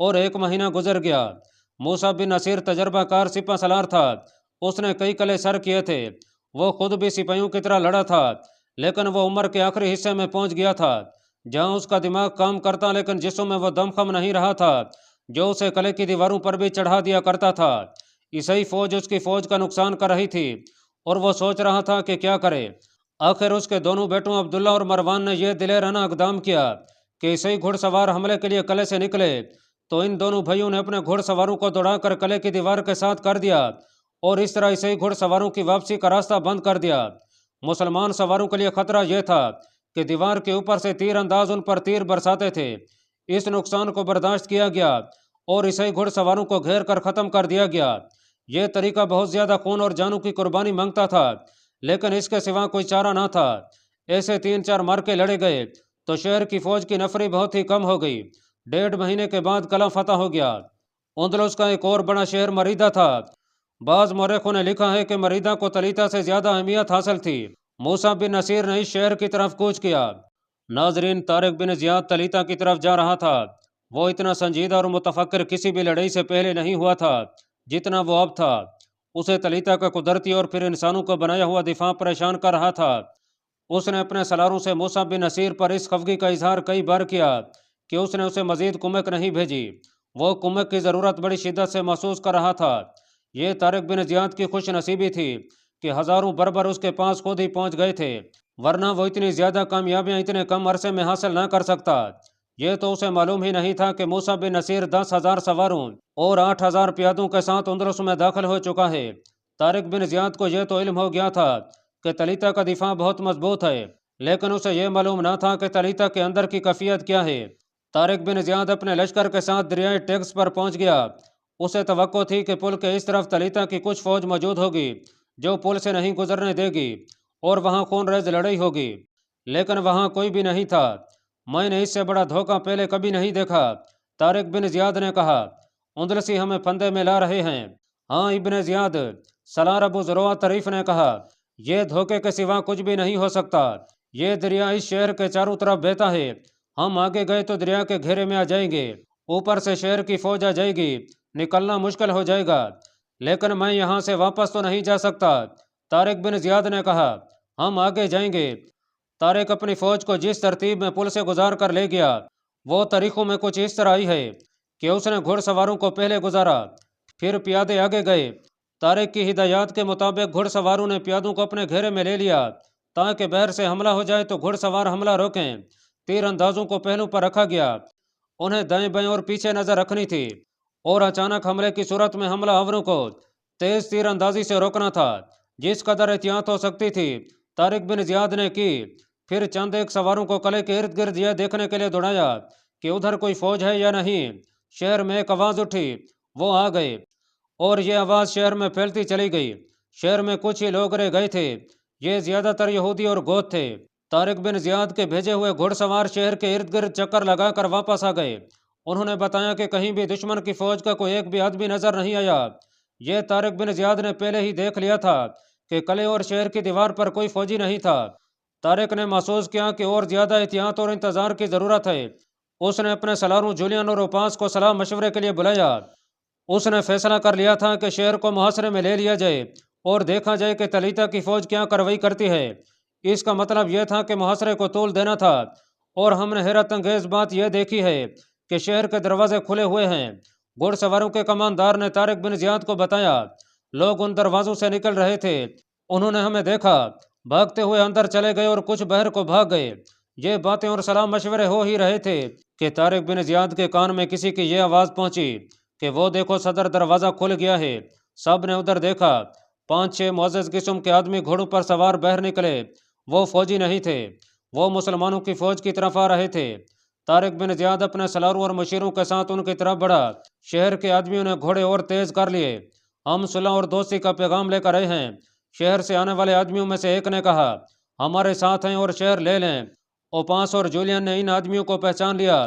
اور 1 مہینہ گزر گیا۔ موسیٰ بن نصیر تجربہ کار سپہ سالار تھا، اس نے کئی قلعے سر کیے تھے، وہ خود بھی سپاہیوں کی طرح لڑا تھا، لیکن وہ عمر کے آخری حصے میں پہنچ گیا تھا جہاں اس کا دماغ کام کرتا لیکن جسم میں وہ دم خم نہیں رہا تھا جو اسے قلعے کی دیواروں پر بھی چڑھا دیا کرتا تھا۔ عیسائی فوج اس کی فوج کا نقصان کر رہی تھی اور وہ سوچ رہا تھا کہ کیا کرے۔ آخر اس کے دونوں بیٹوں عبداللہ اور مروان نے یہ دلیرانہ اقدام کیا کہ عیسائی گھڑ سوار حملے کے لیے قلعے سے نکلے تو ان دونوں بھائیوں نے اپنے گھڑ سواروں کو دوڑا کر قلعے کی دیوار کے ساتھ کر دیا اور اس طرح عیسائی گھڑ سواروں کی واپسی کا راستہ بند کر دیا۔ مسلمان سواروں کے لیے خطرہ یہ تھا کہ دیوار کے اوپر سے تیر انداز ان پر تیر برساتے تھے۔ اس نقصان کو برداشت کیا گیا اور عیسائی گھڑ سواروں کو گھیر کر ختم کر دیا گیا۔ یہ طریقہ بہت زیادہ خون اور جانوں کی قربانی مانگتا تھا، لیکن اس کے سوا کوئی چارہ نہ تھا۔ ایسے 3-4 مارکے لڑے گئے تو شہر کی فوج کی نفری بہت ہی کم ہو گئی۔ 1.5 مہینے کے بعد قلعہ فتح ہو گیا۔ اندلس کا ایک اور بڑا شہر مریدہ تھا۔ بعض مورخوں نے لکھا ہے کہ مریدہ کو تلیتا سے زیادہ اہمیت حاصل تھی۔ موسیٰ بن نصیر نے اس شہر کی طرف کوچ کیا۔ ناظرین، طارق بن زیاد تلیتا کی طرف جا رہا تھا۔ وہ اتنا سنجیدہ اور متفکر کسی بھی لڑائی سے پہلے نہیں ہوا تھا جتنا وہ اب تھا۔ اسے تلیتا کا قدرتی اور پھر انسانوں کو بنایا ہوا دفاع پریشان کر رہا تھا۔ اس نے اپنے سالاروں سے موسیٰ بن نصیر پر اس خفگی کا اظہار کئی بار کیا کہ اس نے اسے مزید کمک نہیں بھیجی۔ وہ کمک کی ضرورت بڑی شدت سے محسوس کر رہا تھا۔ یہ طارق بن زیاد کی خوش نصیبی تھی کہ ہزاروں بربر اس کے پاس خود ہی پہنچ گئے تھے، ورنہ وہ اتنی زیادہ کامیابیاں اتنے کم عرصے میں حاصل نہ کر سکتا۔ یہ تو اسے معلوم ہی نہیں تھا کہ موسیٰ بن نصیر 10,000 سواروں اور 8,000 پیادوں کے ساتھ اندلس میں داخل ہو چکا ہے۔ طارق بن زیاد کو یہ تو علم ہو گیا تھا کہ تلیتا کا دفاع بہت مضبوط ہے، لیکن اسے یہ معلوم نہ تھا کہ تلیتا کے اندر کی کیفیت کیا ہے۔ طارق بن زیاد اپنے لشکر کے ساتھ دریائے ٹیگس پر پہنچ گیا۔ اسے توقع تھی کہ پل کے اس طرف تلیتا کی کچھ فوج موجود ہوگی جو پل سے نہیں گزرنے دے گی اور وہاں خون ریز لڑائی ہوگی، لیکن وہاں کوئی بھی نہیں تھا۔ میں نے اس سے بڑا دھوکہ پہلے کبھی نہیں دیکھا، طارق بن زیاد نے کہا۔ اندلسی ہمیں پھندے میں لا رہے ہیں۔ ہاں ابن زیاد، سالار ابو ذروہ طریف نے کہا، یہ دھوکے کے سوا کچھ بھی نہیں ہو سکتا۔ یہ دریا اس شہر کے چاروں طرف بہتا ہے، ہم آگے گئے تو دریا کے گھیرے میں آ جائیں گے، اوپر سے شہر کی فوج آ جائے گی، نکلنا مشکل ہو جائے گا۔ لیکن میں یہاں سے واپس تو نہیں جا سکتا، طارق بن زیاد نے کہا۔ ہم آگے جائیں گے۔ طارق اپنی فوج کو جس ترتیب میں پل سے گزار کر لے گیا وہ تاریخوں میں کچھ اس طرح آئی ہے کہ اس نے گھڑ سواروں کو پہلے گزارا، پھر پیادے آگے گئے۔ طارق کی ہدایات کے مطابق گھڑ سواروں نے پیادوں کو اپنے گھیرے میں لے لیا تاکہ بحر سے حملہ ہو جائے تو گھڑ سوار حملہ روکیں۔ تیر اندازوں کو پہلو پر رکھا گیا، انہیں دائیں بائیں اور پیچھے نظر رکھنی تھی اور اچانک حملے کی صورت میں حملہ آوروں کو تیز تیر اندازی سے روکنا تھا۔ جس قدر احتیاط ہو سکتی تھی طارق بن زیاد نے کی۔ پھر چند ایک سواروں کو قلعے کے ارد گرد یہ دیکھنے کے لیے دوڑایا کہ ادھر کوئی فوج ہے یا نہیں۔ شہر میں ایک آواز اٹھی، وہ آ گئے، اور یہ آواز شہر میں پھیلتی چلی گئی۔ شہر میں کچھ ہی لوگ رہ گئے تھے، یہ زیادہ تر یہودی اور گوت تھے۔ طارق بن زیاد کے بھیجے ہوئے گھڑ سوار شہر کے ارد گرد چکر لگا کر واپس آ گئے۔ انہوں نے بتایا کہ کہیں بھی دشمن کی فوج کا کوئی ایک بھی آدمی نظر نہیں آیا۔ یہ طارق بن زیاد نے پہلے ہی دیکھ لیا تھا کہ قلعے اور شہر کی دیوار پر کوئی فوجی نہیں تھا۔ طارق نے محسوس کیا کہ اور زیادہ احتیاط اور انتظار کی ضرورت ہے۔ اس نے اپنے سالاروں جولین اور اوپاس کو صلاح مشورے کے لیے بلایا۔ اس نے فیصلہ کر لیا تھا کہ شہر کو محاصرے میں لے لیا جائے اور دیکھا جائے کہ تلیتا کی فوج کیا کارروائی کرتی ہے۔ اس کا مطلب یہ تھا کہ محاصرے کو طول دینا تھا، اور ہم نے حیرت انگیز بات یہ دیکھی ہے کہ شہر کے دروازے کھلے ہوئے ہیں۔ گھڑ سواروں کے کماندار نے طارق بن زیاد کو بتایا، لوگ ان دروازوں سے نکل رہے تھے، انہوں نے ہمیں دیکھا، بھاگتے ہوئے اندر چلے گئے اور کچھ باہر کو بھاگ گئے۔ یہ باتیں اور صلاح مشورے ہو ہی رہے تھے کہ طارق بن زیاد کے کان میں کسی کی یہ آواز پہنچی کہ وہ دیکھو صدر دروازہ کھل گیا ہے۔ سب نے ادھر دیکھا، 5-6 معزز قسم کے آدمی گھوڑوں پر سوار باہر نکلے۔ وہ فوجی نہیں تھے، وہ مسلمانوں کی فوج کی طرف آ رہے تھے۔ طارق بن زیاد اپنے سالاروں اور مشیروں کے ساتھ ان کی طرف بڑھا۔ شہر کے آدمیوں نے گھوڑے اور تیز کر لیے، ہم صلح اور دوستی کا پیغام لے کر آئے ہیں۔ شہر سے آنے والے آدمیوں میں سے ایک نے کہا، ہمارے ساتھ ہیں اور شہر لے لیں۔ اوپاس اور جولین نے ان آدمیوں کو پہچان لیا،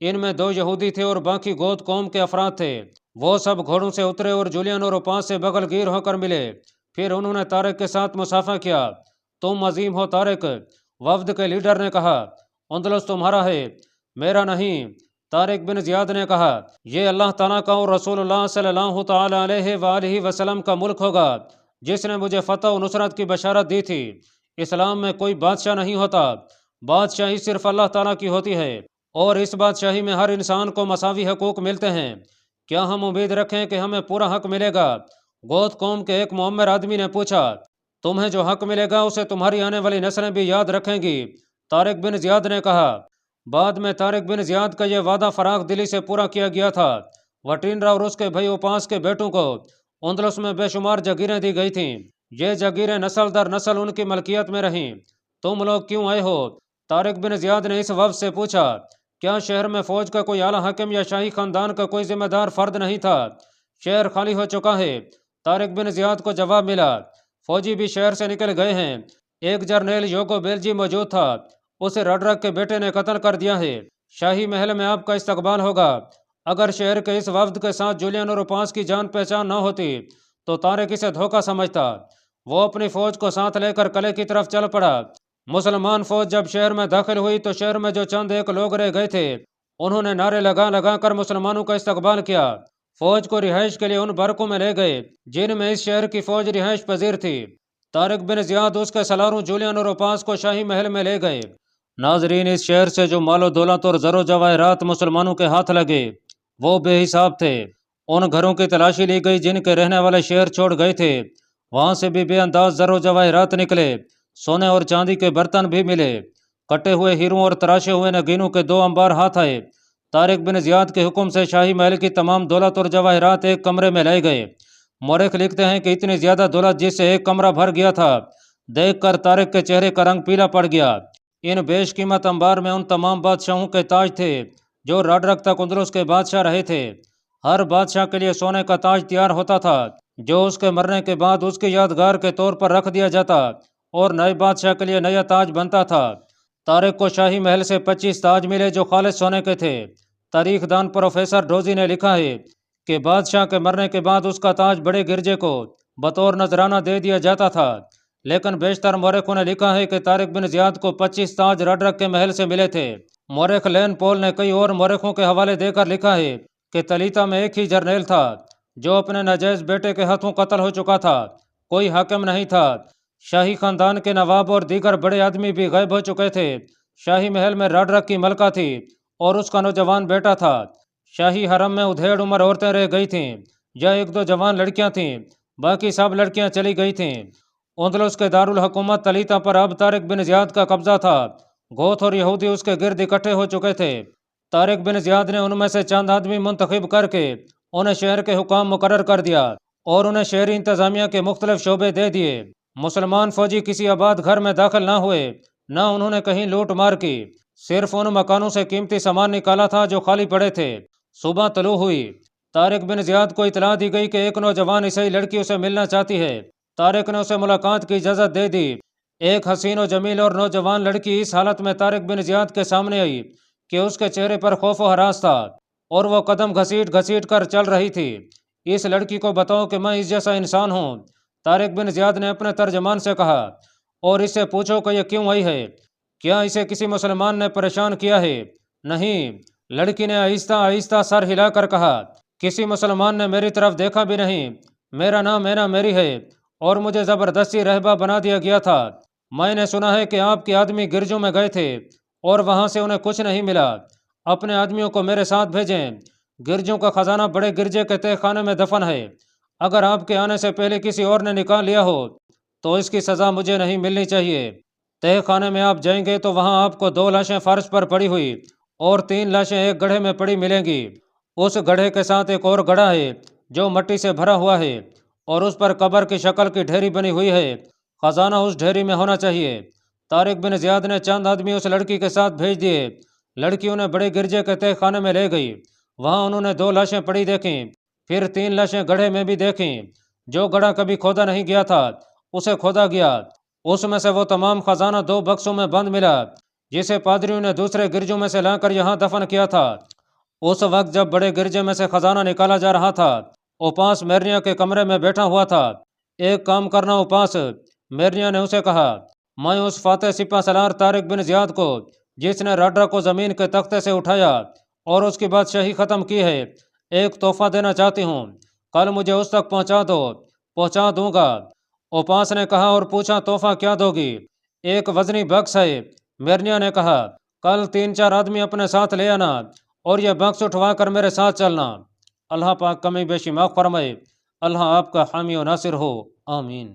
ان میں 2 یہودی تھے اور باقی گوت قوم کے افراد تھے۔ وہ سب گھوڑوں سے اترے اور جولین اور اوپاس سے بغل گیر ہو کر ملے۔ پھر انہوں نے طارق کے ساتھ مصافحہ کیا۔ تم عظیم ہو طارق، وفد کے لیڈر نے کہا، اندلس تمہارا ہے، میرا نہیں۔ طارق بن زیاد نے کہا، یہ اللہ تعالیٰ کا اور رسول اللہ صلی اللہ تعالیٰ علیہ وآلہ وسلم کا ملک ہوگا جس نے مجھے فتح و نصرت کی بشارت دی تھی۔ اسلام میں کوئی بادشاہ نہیں ہوتا، بادشاہی صرف اللہ تعالیٰ کی ہوتی ہے، اور اس بادشاہی میں ہر انسان کو مساوی حقوق ملتے ہیں۔ کیا ہم امید رکھیں کہ ہمیں پورا حق ملے گا؟ گوت قوم کے ایک معمر آدمی نے پوچھا، تمہیں جو حق ملے گا اسے تمہاری آنے والی نسلیں بھی یاد رکھیں گی؟ طارق بن زیاد نے کہا۔ بعد میں طارق بن زیاد کا یہ وعدہ فراخ دلی سے پورا کیا گیا تھا۔ وٹینرا اور اس کے بھائی اوپاس کے بیٹوں کو اندلس میں بے شمار جاگیریں دی گئی تھیں۔ یہ جاگیریں نسل در نسل ان کی ملکیت میں رہیں۔ تم لوگ کیوں آئے ہو؟ طارق بن زیاد نے اس وفد سے پوچھا۔ کیا شہر میں فوج کا کوئی اعلیٰ حاکم یا شاہی خاندان کا کوئی ذمہ دار فرد نہیں تھا؟ شہر خالی ہو چکا ہے۔ طارق بن زیاد کو جواب ملا، فوجی بھی شہر سے نکل گئے ہیں۔ ایک جرنیل یوگو بیلجی موجود تھا، اسے رڈرک کے بیٹے نے قتل کر دیا ہے۔ شاہی محل میں آپ کا استقبال ہوگا۔ اگر شہر کے اس وفد کے ساتھ جولین اور اوپاس کی جان پہچان نہ ہوتی تو طارق اسے دھوکہ سمجھتا۔ وہ اپنی فوج کو ساتھ لے کر قلعے کی طرف چل پڑا۔ مسلمان فوج جب شہر میں داخل ہوئی تو شہر میں جو چند ایک لوگ رہ گئے تھے انہوں نے نعرے لگا لگا کر مسلمانوں کا استقبال کیا۔ فوج کو رہائش کے لیے ان برقوں میں لے گئے جن میں اس شہر کی فوج رہائش پذیر تھی۔ طارق بن زیاد اس کے سلاروں جولین اور اوپاس کو شاہی محل میں لے گئے۔ ناظرین، اس شہر سے جو مال و دولت اور زر و جواہرات مسلمانوں کے ہاتھ لگے وہ بے حساب تھے۔ ان گھروں کی تلاشی لی گئی جن کے رہنے والے شہر چھوڑ گئے تھے، وہاں سے بھی بے انداز زر و جواہرات نکلے، سونے اور چاندی کے برتن بھی ملے۔ کٹے ہوئے ہیروں اور تراشے ہوئے نگینوں کے 2 انبار ہاتھ آئے۔ طارق بن زیاد کے حکم سے شاہی محل کی تمام دولت اور جواہرات ایک کمرے میں لائے گئے۔ مورخ لکھتے ہیں کہ اتنی زیادہ دولت جس سے ایک کمرہ بھر گیا تھا، دیکھ کر طارق کے چہرے کا رنگ پیلا پڑ گیا۔ ان بیش قیمت انبار میں ان تمام بادشاہوں کے تاج تھے جو راڈرک تک اندلس کے بادشاہ رہے تھے۔ ہر بادشاہ کے لیے سونے کا تاج تیار ہوتا تھا جو اس کے مرنے کے بعد اس کی یادگار کے طور پر رکھ دیا جاتا، اور نئے بادشاہ کے لیے نیا تاج بنتا تھا۔ طارق کو شاہی محل سے 25 تاج ملے جو خالص سونے کے تھے۔ تاریخ دان پروفیسر ڈوزی نے لکھا ہے کہ بادشاہ کے مرنے کے بعد اس کا تاج بڑے گرجے کو بطور نذرانہ دے دیا جاتا تھا، لیکن بیشتر مورخوں نے لکھا ہے کہ طارق بن زیاد کو 25 تاج راڈرک کے محل سے ملے تھے۔ مورخ لین پول نے کئی اور مورخوں کے حوالے دے کر لکھا ہے کہ تلیتا میں ایک ہی جرنیل تھا جو اپنے ناجائز بیٹے کے ہاتھوں قتل ہو چکا تھا، کوئی حاکم نہیں تھا۔ شاہی خاندان کے نواب اور دیگر بڑے آدمی بھی غائب ہو چکے تھے۔ شاہی محل میں راڈرک کی ملکہ تھی اور اس کا نوجوان بیٹا تھا۔ شاہی حرم میں ادھیڑ عمر عورتیں رہ گئی تھیں یا 1-2 جوان لڑکیاں تھیں، باقی سب لڑکیاں چلی گئی تھیں۔ اندلس کے دارالحکومت تلیتا پر اب طارق بن زیاد کا قبضہ تھا۔ گوت اور یہودی اس کے گرد اکٹھے ہو چکے تھے۔ طارق بن زیاد نے ان میں سے چند آدمی منتخب کر کے انہیں شہر کے حکام مقرر کر دیا اور انہیں شہری انتظامیہ کے مختلف شعبے دے دیے۔ مسلمان فوجی کسی آباد گھر میں داخل نہ ہوئے، نہ انہوں نے کہیں لوٹ مار کی، صرف ان مکانوں سے قیمتی سامان نکالا تھا جو خالی پڑے تھے۔ صبح طلوع ہوئی۔ طارق بن زیاد کو اطلاع دی گئی کہ ایک نوجوان عیسائی لڑکی اسے ملنا چاہتی ہے۔ طارق نے اسے ملاقات کی اجازت دے دی۔ ایک حسین و جمیل اور نوجوان لڑکی اس حالت میں طارق بن زیاد کے سامنے آئی کہ اس کے چہرے پر خوف و ہراس تھا اور وہ قدم گھسیٹ گھسیٹ کر چل رہی تھی۔ اس لڑکی کو بتاؤ کہ میں اس جیسا انسان ہوں، طارق بن زیاد نے اپنے ترجمان سے کہا، اور اس سے پوچھو کہ یہ کیوں آئی ہے، کیا اسے کسی مسلمان نے پریشان کیا ہے؟ نہیں، لڑکی نے آہستہ آہستہ سر ہلا کر کہا، کسی مسلمان نے میری طرف دیکھا بھی نہیں، میرا نام مینا میری ہے اور مجھے زبردستی رہبہ بنا دیا گیا تھا۔ میں نے سنا ہے کہ آپ کے آدمی گرجوں میں گئے تھے اور وہاں سے انہیں کچھ نہیں ملا، اپنے آدمیوں کو میرے ساتھ بھیجیں۔ گرجوں کا خزانہ بڑے گرجے کے تہہ خانے میں دفن ہے، اگر آپ کے آنے سے پہلے کسی اور نے نکال لیا ہو تو اس کی سزا مجھے نہیں ملنی چاہیے۔ تہہ خانے میں آپ جائیں گے تو وہاں آپ کو 2 لاشیں فرش پر پڑی ہوئی اور 3 لاشیں ایک گڑھے میں پڑی ملیں گی۔ اس گڑھے کے ساتھ ایک اور گڑھا ہے جو مٹی سے بھرا ہوا ہے اور اس پر قبر کی شکل کی ڈھیری بنی ہوئی ہے، خزانہ اس ڈھیری میں ہونا چاہیے۔ طارق بن زیاد نے چند آدمی اس لڑکی کے ساتھ بھیج دیے۔ لڑکی انہیں بڑے گرجے کے تہہ خانے میں لے گئی، وہاں انہوں نے 2 لاشیں پڑی دیکھیں، پھر 3 لاشیں گڑھے میں بھی دیکھیں۔ جو گڑھا کبھی کھودا نہیں گیا تھا اسے کھودا گیا، اس میں سے وہ تمام خزانہ 2 بکسوں میں بند ملا جسے پادریوں نے دوسرے گرجوں میں سے لا کر یہاں دفن کیا تھا۔ اس وقت جب بڑے گرجے میں سے خزانہ نکالا جا رہا تھا، اوپاس میرنیا کے کمرے میں بیٹھا ہوا تھا۔ ایک کام کرنا اوپاس، میرنیا نے اسے کہا، میں اس فاتح سپہ سالار طارق بن زیاد کو جس نے راڈرک کو زمین کے تختے سے اٹھایا اور اس کی بادشاہی ختم کی ہے، ایک تحفہ دینا چاہتی ہوں، کل مجھے اس تک پہنچا دو۔ پہنچا دوں گا۔ اوپاس نے کہا اور پوچھا تحفہ کیا دو گی؟ ایک وزنی بکس ہے۔ میرنیا نے کہا کل 3-4 آدمی اپنے ساتھ لے آنا اور یہ بکس اٹھوا کر میرے ساتھ چلنا۔ اللہ پاک کمی بیشی معاف فرمائے۔ اللہ آپ کا حامی و ناصر ہو، آمین۔